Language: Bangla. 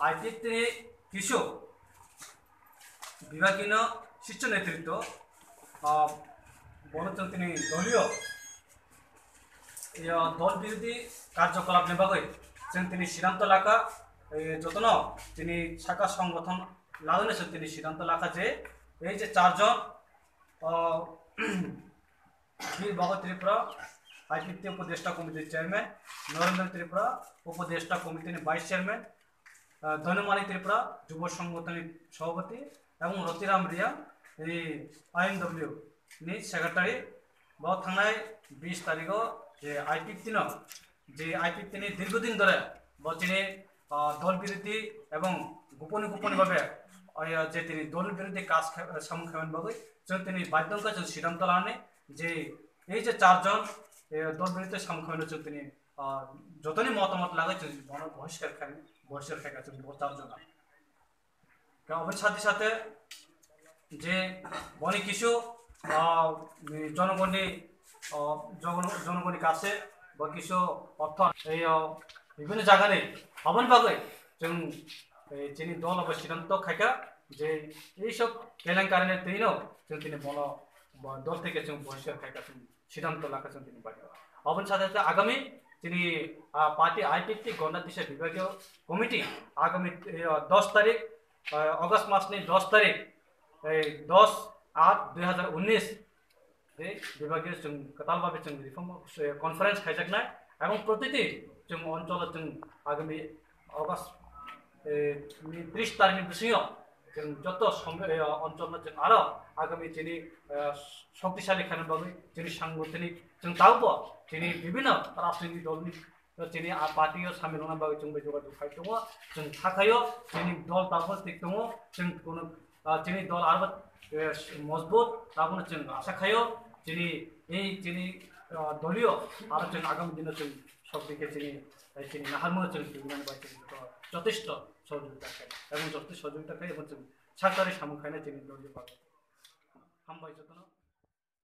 আইপিএফ তিনি কিছু বিভাগীয় শীর্ষ নেতৃত্ব বলেছেন তিনি দলীয় দল বিরোধী কার্যকলাপ নেবাগৈ जों তিনি সিদ্ধান্ত লাখা যতন তিনি শাখা সংগঠন লাগানো তিনি সিদ্ধান্ত লাখা যে এই যে চারজন বীর ভগত ত্রিপুরা আইপিএফ উপদেষ্টা কমিটির চেয়ারম্যান নরেন্দ্র ত্রিপুরা উপদেষ্টা কমিটির ভাইস চেয়ারম্যান ধনুমানি ত্রিপুরা যুব সংগঠনের সভাপতি এবং রতিরাম রিয়া এই আইএনডব্লিউ नि सेक्रेटारि बहुत थांनाय 20 तारिखआव जे आईपीएफ जे आईपीएफ दीर्घदिन धरे बचिनी दल बिरोधी एवं गोपन गोपन भावे जे दल बिरोधी काज सामने खामानि बागै जों बाध्यता जों सिद्धांत लानानै जे এই যে চারজন দল বিরোধী সামনে খামানো जों যতনি মতামত লাগে जों বহিষ্কার খাই जों চারজন অবশ্য সাথে সাথে যে অনেক কিছু জনগণের কাছে বা কিছু অর্থ এই বিভিন্ন জায়গায় হবেন বাগৈ जों যিনি দল বা সিদ্ধান্ত খাইকা যে এইসব কেলেঙ্কারির দিনও जों দল থেকে जों বহিষ্কার খাইকা সিদ্ধান্ত লাখা जों বাড়ি হবেন সাথে সাথে আগামী তিনি পার্টি আইপিএফ গণতান্ত্রিক বিভাগীয় কমিটি আগামী 10 তারিখ অগস্ট মাসনি 10 তারিখ 10/8/2019 विभागीय जों कतालभावे जों रिफर्म कन्फारेंस खायजाकनाय एवं प्रतिदिन जों अंचल जों आगामी अगस्ट 30 तारिखनि बिसिङाव जों जत अंचल जों आरो आगामी जोंनि शक्तिशाली खालामनो बागै जोंनि सांगठनिक जों दावबो जोंनि विभिन्न राजनीतिक दलनि जोंनि पार्टियाव सामिल जानो बागै जों जगाजग खालामदों जों थाखायो जोंनि दल दावबो थिग दङ जों कोनो जोंनि दल आरो मजबूत ताबनो जों आशा खायो जोंनि दलीय आरो जों आगामी दिन जों सबदिके जोंनि नाहारमो जों যথেষ্ট সহযোগিতা খাই এবং যথেষ্ট সহযোগিতা খাই এবং जों सरकारि सामखायनाय जोंनि दलीय हामबाय जतन।